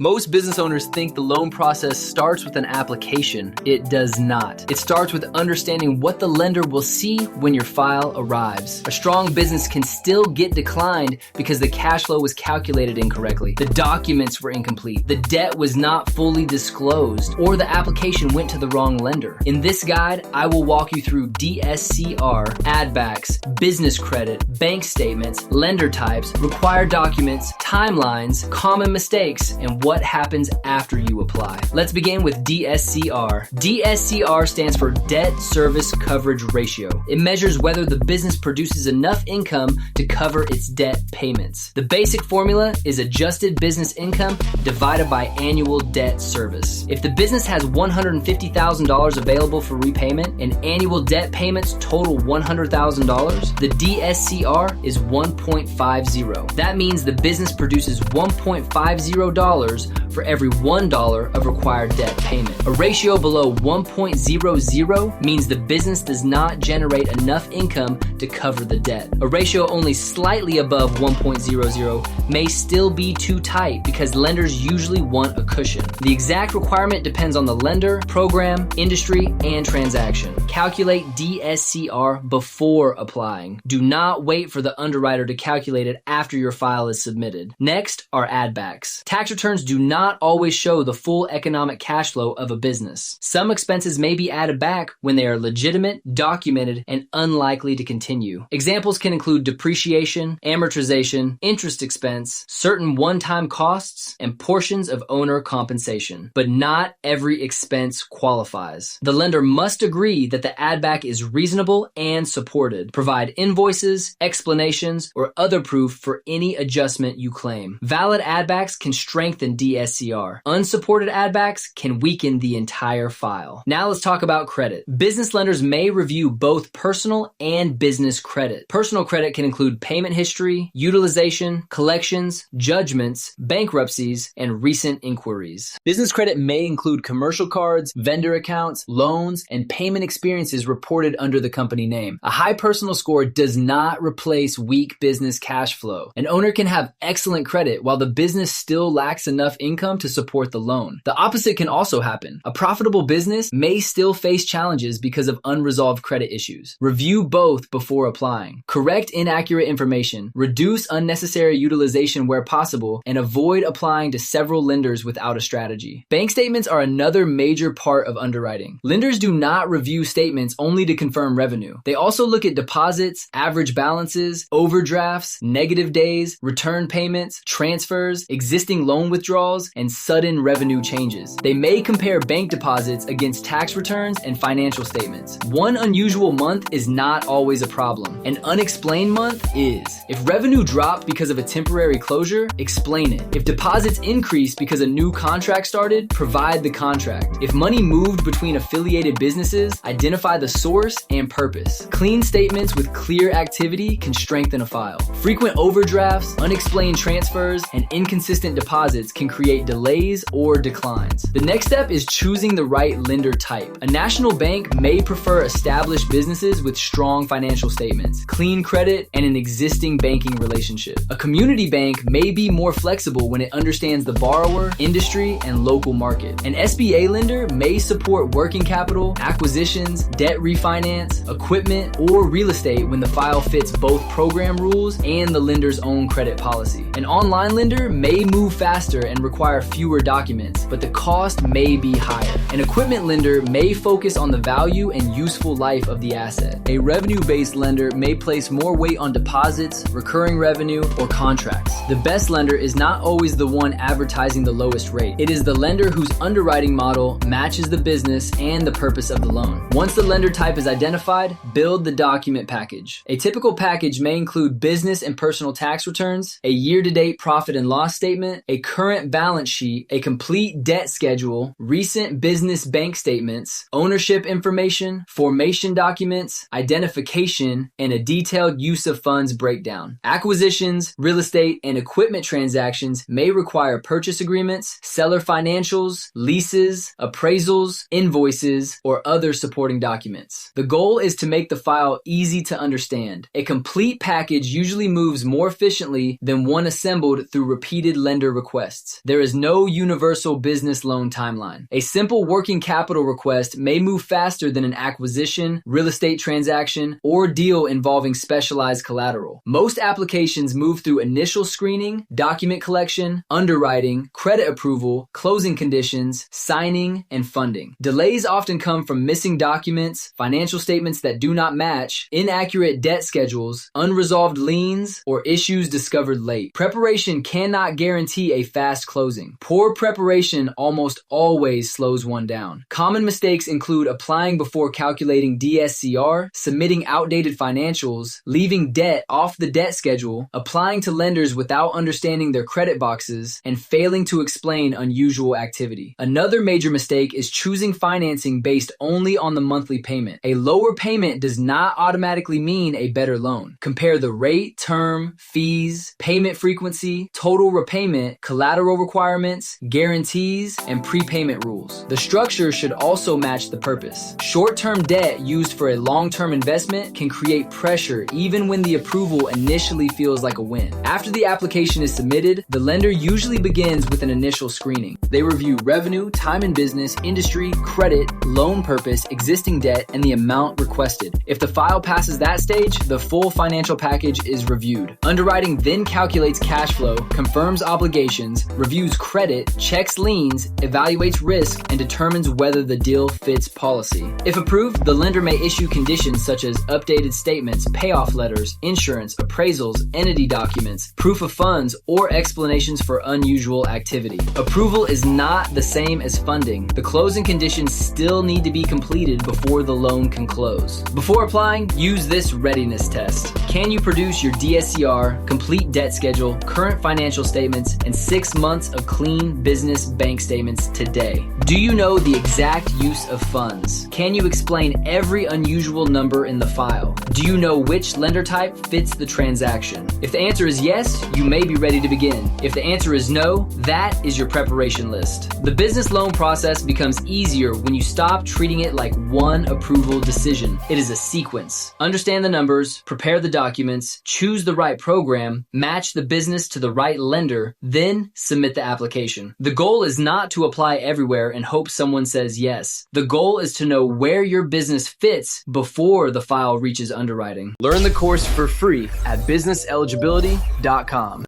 Most business owners think the loan process starts with an application. It does not. It starts with understanding what the lender will see when your file arrives. A strong business can still get declined because the cash flow was calculated incorrectly, the documents were incomplete, the debt was not fully disclosed, or the application went to the wrong lender. In this guide, I will walk you through DSCR, addbacks, business credit, bank statements, lender types, required documents, timelines, common mistakes, and what happens after you apply. Let's begin with DSCR. DSCR stands for Debt Service Coverage Ratio. It measures whether the business produces enough income to cover its debt payments. The basic formula is adjusted business income divided by annual debt service. If the business has $150,000 available for repayment and annual debt payments total $100,000, the DSCR is 1.50. That means the business produces $1.50 for every $1 of required debt payment. A ratio below 1.00 means the business does not generate enough income to cover the debt. A ratio only slightly above 1.00 may still be too tight because lenders usually want a cushion. The exact requirement depends on the lender, program, industry, and transaction. Calculate DSCR before applying. Do not wait for the underwriter to calculate it after your file is submitted. Next are addbacks. Tax returns do not always show the full economic cash flow of a business. Some expenses may be added back when they are legitimate, documented, and unlikely to continue. Examples can include depreciation, amortization, interest expense, certain one-time costs, and portions of owner compensation. But not every expense qualifies. The lender must agree that the addback is reasonable and supported. Provide invoices, explanations, or other proof for any adjustment you claim. Valid addbacks can strengthen DSCR. Unsupported addbacks can weaken the entire file. Now let's talk about credit. Business lenders may review both personal and business credit. Personal credit can include payment history, utilization, collections, judgments, bankruptcies, and recent inquiries. Business credit may include commercial cards, vendor accounts, loans, and payment experiences reported under the company name. A high personal score does not replace weak business cash flow. An owner can have excellent credit while the business still lacks enough income to support the loan. The opposite can also happen. A profitable business may still face challenges because of unresolved credit issues. Review both before applying. Correct inaccurate information, reduce unnecessary utilization where possible, and avoid applying to several lenders without a strategy. Bank statements are another major part of underwriting. Lenders do not review statements only to confirm revenue. They also look at deposits, average balances, overdrafts, negative days, return payments, transfers, existing loan withdrawals, and sudden revenue changes. They may compare bank deposits against tax returns and financial statements. One unusual month is not always a problem. An unexplained month is. If revenue dropped because of a temporary closure, explain it. If deposits increased because a new contract started, provide the contract. If money moved between affiliated businesses, identify the source and purpose. Clean statements with clear activity can strengthen a file. Frequent overdrafts, unexplained transfers, and inconsistent deposits can create delays or declines. The next step is choosing the right lender type. A national bank may prefer established businesses with strong financial statements, clean credit, and an existing banking relationship. A community bank may be more flexible when it understands the borrower, industry, and local market. An SBA lender may support working capital, acquisitions, debt refinance, equipment, or real estate when the file fits both program rules and the lender's own credit policy. An online lender may move faster and require fewer documents, but the cost may be higher. An equipment lender may focus on the value and useful life of the asset. A revenue-based lender may place more weight on deposits, recurring revenue, or contracts. The best lender is not always the one advertising the lowest rate. It is the lender whose underwriting model matches the business and the purpose of the loan. Once the lender type is identified, build the document package. A typical package may include business and personal tax returns, a year-to-date profit and loss statement, a current balance sheet, a complete debt schedule, recent business bank statements, ownership information, formation documents, identification, and a detailed use of funds breakdown. Acquisitions, real estate, and equipment transactions may require purchase agreements, seller financials, leases, appraisals, invoices, or other supporting documents. The goal is to make the file easy to understand. A complete package usually moves more efficiently than one assembled through repeated lender requests. There is is no universal business loan timeline. A simple working capital request may move faster than an acquisition, real estate transaction, or deal involving specialized collateral. Most applications move through initial screening, document collection, underwriting, credit approval, closing conditions, signing, and funding. Delays often come from missing documents, financial statements that do not match, inaccurate debt schedules, unresolved liens, or issues discovered late. Preparation cannot guarantee a fast closing. Poor preparation almost always slows one down. Common mistakes include applying before calculating DSCR, submitting outdated financials, leaving debt off the debt schedule, applying to lenders without understanding their credit boxes, and failing to explain unusual activity. Another major mistake is choosing financing based only on the monthly payment. A lower payment does not automatically mean a better loan. Compare the rate, term, fees, payment frequency, total repayment, collateral requirements, guarantees, and prepayment rules. The structure should also match the purpose. Short-term debt used for a long-term investment can create pressure even when the approval initially feels like a win. After the application is submitted, the lender usually begins with an initial screening. They review revenue, time in business, industry, credit, loan purpose, existing debt, and the amount requested. If the file passes that stage, the full financial package is reviewed. Underwriting then calculates cash flow, confirms obligations, reviews credit, checks liens, evaluates risk, and determines whether the deal fits policy. If approved, the lender may issue conditions such as updated statements, payoff letters, insurance, appraisals, entity documents, proof of funds, or explanations for unusual activity. Approval is not the same as funding. The closing conditions still need to be completed before the loan can close. Before applying, use this readiness test. Can you produce your DSCR, complete debt schedule, current financial statements, and 6 months of clean business bank statements today? Do you know the exact use of funds? Can you explain every unusual number in the file? Do you know which lender type fits the transaction? If the answer is yes, you may be ready to begin. If the answer is no, that is your preparation list. The business loan process becomes easier when you stop treating it like one approval decision. It is a sequence. Understand the numbers, prepare the documents, choose the right program, match the business to the right lender, then submit the application. The goal is not to apply everywhere and hope someone says yes. The goal is to know where your business fits before the file reaches underwriting. Learn the course for free at businesseligibility.com.